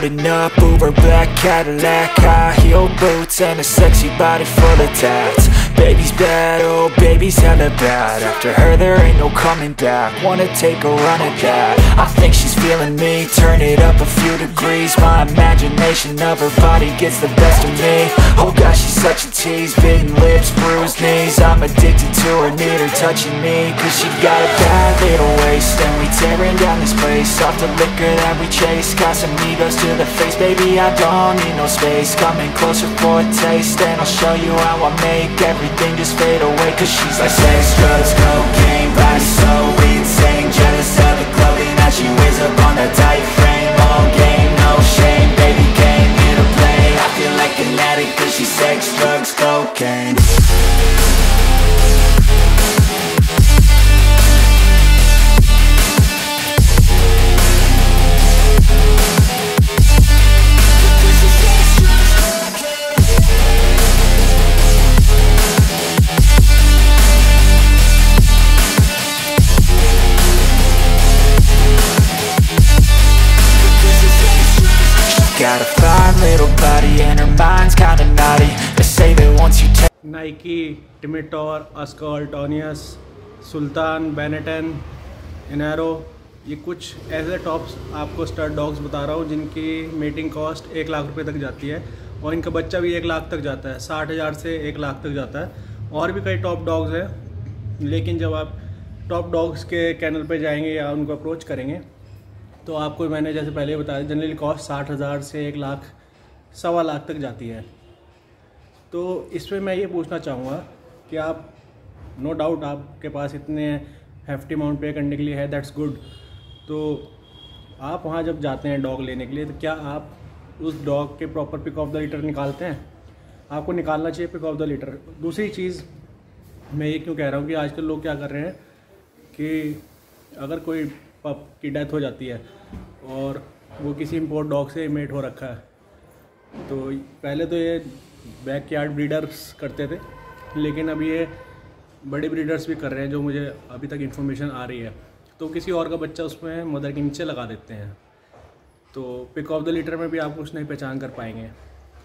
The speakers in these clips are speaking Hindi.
Pulling up, Uber black Cadillac, high heel boots and a sexy body full of tats. Baby's bad, oh baby's hella bad. After her there ain't no coming back. Wanna take a run at that. I think she's feeling me. Turn it up a few degrees. My imagination of her body gets the best of me. Oh gosh, she's such a tease. Bitten lips, bruised knees. I'm addicted to her, need her touching me. Cause she got a bad little waist, and we tearing down this place. Off the liquor that we chase. Got some egos to the face. Baby, I don't need no space. Coming closer for a taste, and I'll show you how I make everything just fade away. Cause she's like sex, drugs, cocaine, body so insane. Jealous of the clothing that she wears up on a tight frame. All game, no shame, baby came here to play. I feel like an addict cause she's sex, drugs, cocaine. Got a fine little body and her mind's kinda naughty. They say that once you take Nike, Timitor, Ascol, Tonius, Sultan, Benetton, इनारो, ये कुछ ऐसे टॉप्स आपको स्टड डॉग्स बता रहा हूँ जिनकी मेटिंग कॉस्ट 1 लाख रुपए तक जाती है और इनका बच्चा भी 1 लाख तक जाता है। 60,000 से 1 लाख तक जाता है। और भी कई टॉप डॉग्स हैं, लेकिन जब आप टॉप डॉग्स के चैनल पे जाएंगे या उनको अप्रोच करेंगे तो आपको मैंने जैसे पहले बताया जनरली कॉस्ट 60,000 से 1 लाख 1.25 लाख तक जाती है। तो इसमें मैं ये पूछना चाहूँगा कि आप नो डाउट आपके पास इतने हेफ्टी अमाउंट पे करने के लिए है, दैट्स गुड। तो आप वहाँ जब जाते हैं डॉग लेने के लिए तो क्या आप उस डॉग के proper pick of the litter निकालते हैं? आपको निकालना चाहिए पिक ऑफ द लीटर। दूसरी चीज़ मैं ये क्यों कह रहा हूँ कि आजकल लोग क्या कर रहे हैं कि अगर कोई पप की डेथ हो जाती है और वो किसी इम्पोर्ट डॉग से मेट हो रखा है, तो पहले तो ये बैकयार्ड ब्रीडर्स करते थे, लेकिन अब ये बड़े ब्रीडर्स भी कर रहे हैं जो मुझे अभी तक इन्फॉर्मेशन आ रही है। तो किसी और का बच्चा उसमें मदर के नीचे लगा देते हैं, तो पिक ऑफ द लीटर में भी आप कुछ नहीं पहचान कर पाएंगे,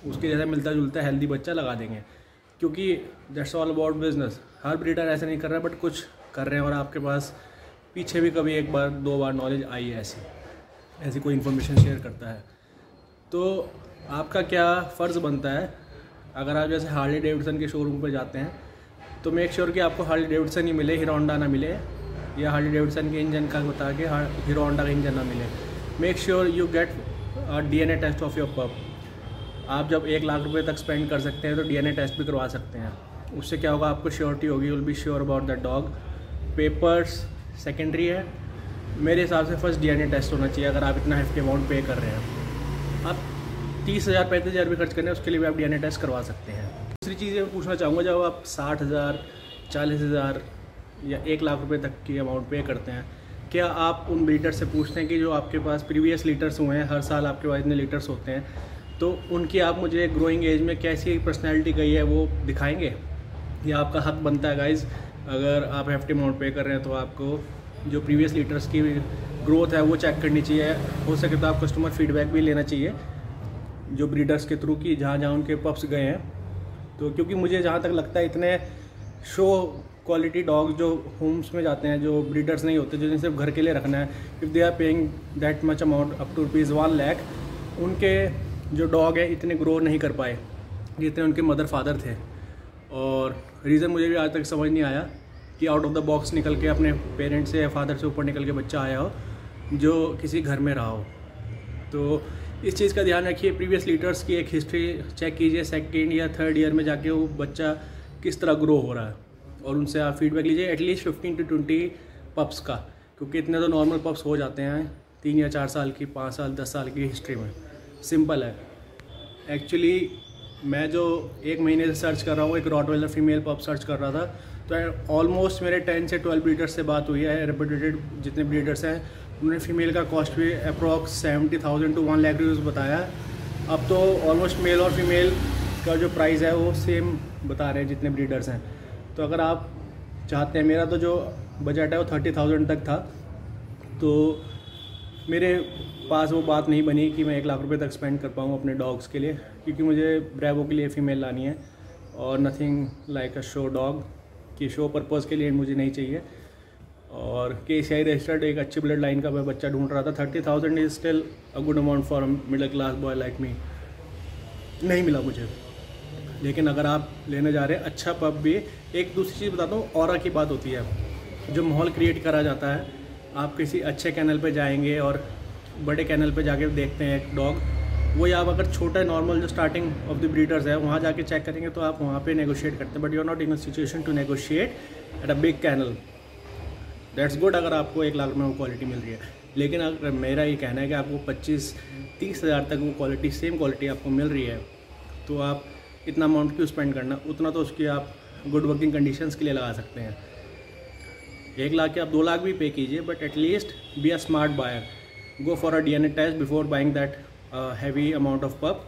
उसके जैसा मिलता जुलता हेल्दी बच्चा लगा देंगे, क्योंकि that's all about business. Her breeder ऐसा नहीं कर रहा, बट कुछ कर रहे हैं। और आपके पास पीछे भी कभी 1 बार 2 बार नॉलेज आई है ऐसी कोई इन्फॉर्मेशन शेयर करता है, तो आपका क्या फ़र्ज़ बनता है अगर आप जैसे हार्ली डेविडसन के शोरूम पर जाते हैं तो मेक श्योर कि आपको हार्ली डेविडसन ही मिले, हीरो होंडा ना मिले, या हार्ली डेविडसन के इंजन का बता के हीरो होंडा का इंजन ना मिले। Make sure you get DNA test of your pup. आप जब 1 लाख रुपए तक स्पेंड कर सकते हैं तो DNA टेस्ट भी करवा सकते हैं। उससे क्या होगा, आपको श्योरिटी होगी, you will be sure about that dog. Papers secondary है, मेरे हिसाब से फर्स्ट DNA टेस्ट होना चाहिए। अगर आप इतना हेफ्टी अमाउंट पे कर रहे हैं, आप 30,000 35,000 भी खर्च करने हैं, उसके लिए भी आप DNA टेस्ट करवा सकते हैं। दूसरी चीज़ मैं पूछना चाहूँगा, जब आप 60,000 40,000 या 1 लाख रुपए तक की अमाउंट पे करते हैं, क्या आप उन ब्रीडर से पूछते हैं कि जो आपके पास प्रीवियस लीटर्स हुए हैं, हर साल आपके पास इतने लीटर्स होते हैं, तो उनकी आप मुझे ग्रोइंग एज में कैसी पर्सनैलिटी गई है वो दिखाएंगे? या आपका हक बनता है गाइज़, अगर आप हेफ्टी अमाउंट पे कर रहे हैं तो आपको जो प्रीवियस लीटर्स की ग्रोथ है वो चेक करनी चाहिए। हो सके तो आप कस्टमर फीडबैक भी लेना चाहिए जो ब्रीडर्स के थ्रू कि जहाँ जहाँ उनके पप्स गए हैं। तो क्योंकि मुझे जहाँ तक लगता है इतने शो क्वालिटी डॉग्स जो होम्स में जाते हैं, जो ब्रीडर्स नहीं होते, जिन्हें सिर्फ घर के लिए रखना है, if they are paying that much amount up to ₹1 lakh, उनके जो डॉग है इतने ग्रो नहीं कर पाए जितने उनके मदर फादर थे। और रीज़न मुझे भी आज तक समझ नहीं आया कि आउट ऑफ द बॉक्स निकल के अपने पेरेंट्स से या फादर से ऊपर निकल के बच्चा आया हो जो किसी घर में रहा हो। तो इस चीज़ का ध्यान रखिए, प्रीवियस लीटर्स की एक हिस्ट्री चेक कीजिए, 2nd या 3rd ईयर में जाके वो बच्चा किस तरह ग्रो हो रहा है, और उनसे आप फीडबैक लीजिए एटलीस्ट 15 to 20 पप्स का, क्योंकि इतने तो नॉर्मल पप्स हो जाते हैं 3 या 4 साल की, 5 साल 10 साल की हिस्ट्री में। सिंपल है। एक्चुअली मैं जो 1 महीने से सर्च कर रहा हूँ, एक रॉटवेलर फीमेल पप सर्च कर रहा था, तो ऑलमोस्ट मेरे 10 से 12 ब्रीडर्स से बात हुई है, रेपुटेटेड जितने ब्रीडर्स हैं, उन्होंने फीमेल का कॉस्ट भी अप्रॉक्स 70,000 to 1 लाख रुपीज़ बताया। अब तो ऑलमोस्ट मेल और फीमेल का जो प्राइस है वो सेम बता रहे हैं जितने ब्रीडर्स हैं। तो अगर आप चाहते हैं, मेरा तो जो बजट है वो 30,000 तक था, तो मेरे पास वो बात नहीं बनी कि मैं 1 लाख रुपए तक स्पेंड कर पाऊँ अपने डॉग्स के लिए, क्योंकि मुझे ब्रेवो के लिए फ़ीमेल लानी है और nothing like a show dog कि शो पर्पज़ के लिए मुझे नहीं चाहिए। और KCI रजिस्टर्ड एक अच्छी ब्लड लाइन का मैं बच्चा ढूंढ रहा था। 30,000 is still a good amount for middle class boy like me. नहीं मिला मुझे। लेकिन अगर आप लेने जा रहे हैं अच्छा पप भी, एक दूसरी चीज़ बताता हूँ, ऑरा की बात होती है, जो माहौल क्रिएट करा जाता है। आप किसी अच्छे कैनल पे जाएंगे और बड़े कैनल पे जाके देखते हैं एक डॉग, वही आप अगर छोटा नॉर्मल जो स्टार्टिंग ऑफ द ब्रीडर्स है वहाँ जाके चेक करेंगे तो आप वहाँ पे नेगोशिएट करते हैं, but you are not in a situation to negotiate at a big kennel. That's good अगर आपको 1 लाख में वो क्वालिटी मिल रही है। लेकिन अगर मेरा ये कहना है कि आपको 25-30 हज़ार तक वो क्वालिटी, सेम क्वालिटी आपको मिल रही है, तो आप इतना अमाउंट क्यों स्पेंड करना? उतना तो उसकी आप गुड वर्किंग कंडीशंस के लिए लगा सकते हैं। 1 लाख के आप 2 लाख भी पे कीजिए, but at least be a smart buyer, go for a DNA test before buying that heavy amount of pup.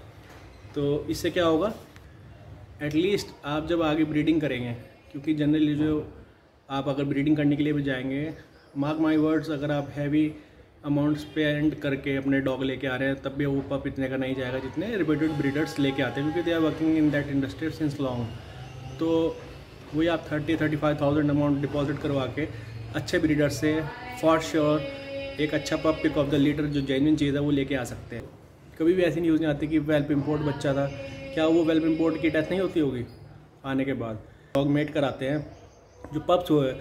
तो इससे क्या होगा, एटलीस्ट आप जब आगे ब्रीडिंग करेंगे, क्योंकि जनरली जो आप अगर ब्रीडिंग करने के लिए भी जाएंगे, मार्क माई वर्ड्स, अगर आप हैवी अमाउंट स्पेंड करके अपने डॉग लेके आ रहे हैं तब भी वो पप इतने का नहीं जाएगा जितने रिपीटेड ब्रीडर्स लेके आते हैं, क्योंकि they are working in that industry since long. तो वही आप 30-35,000 अमाउंट डिपॉजिट करवा के अच्छे ब्रीडर से फॉर श्योर एक अच्छा पप पिक ऑफ द लीटर जो जेन्युइन चीज़ है वो लेके आ सकते हैं। कभी भी ऐसी न्यूज़ नहीं आती कि वेल्प इम्पोर्ट बच्चा था, क्या वो वेल्प इम्पोर्ट की डेथ नहीं होती होगी आने के बाद? डॉग मेट कराते हैं जो पप्स हुए,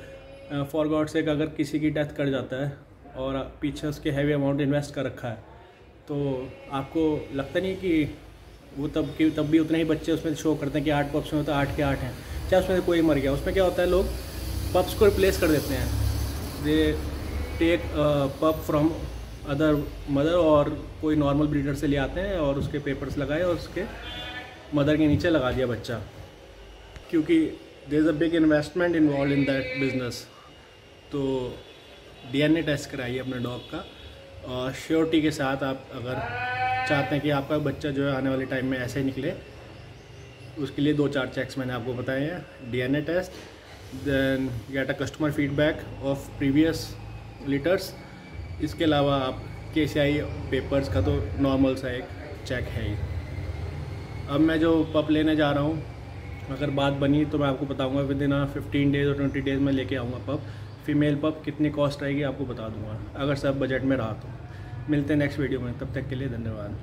फॉर गॉड सेक अगर किसी की डेथ कर जाता है और पीछे उसके हैवी अमाउंट इन्वेस्ट कर रखा है, तो आपको लगता नहीं कि वो तब भी उतने ही बच्चे उसमें शो करते हैं कि 8 पप्स में तो 8 के 8 हैं, चाहे उसमें से कोई मर गया। उसमें क्या होता है, लोग पप्स को रिप्लेस कर देते हैं, दे टेक पप फ्रॉम अदर मदर और कोई नॉर्मल ब्रीडर से ले आते हैं और उसके पेपर्स लगाए और उसके मदर के नीचे लगा दिया बच्चा, क्योंकि there is a big investment involve in that business. तो DNA टेस्ट कराइए अपने डॉग का, और श्योरिटी के साथ आप अगर चाहते हैं कि आपका बच्चा जो है आने वाले टाइम में ऐसे ही निकले, उसके लिए 2-4 चेक्स मैंने आपको बताए हैं। DNA test, then get a customer feedback of previous litters. इसके अलावा आप KCI पेपर्स का तो नॉर्मल सा एक चेक है ही। अब मैं जो पप लेने जा रहा हूँ, अगर बात बनी तो मैं आपको बताऊँगा, विद इन 15 डेज़ और 20 डेज़ में लेके आऊँगा पप। फीमेल पप कितनी कॉस्ट आएगी आपको बता दूँगा, अगर सब बजट में रहा तो। मिलते हैं नेक्स्ट वीडियो में, तब तक के लिए धन्यवाद।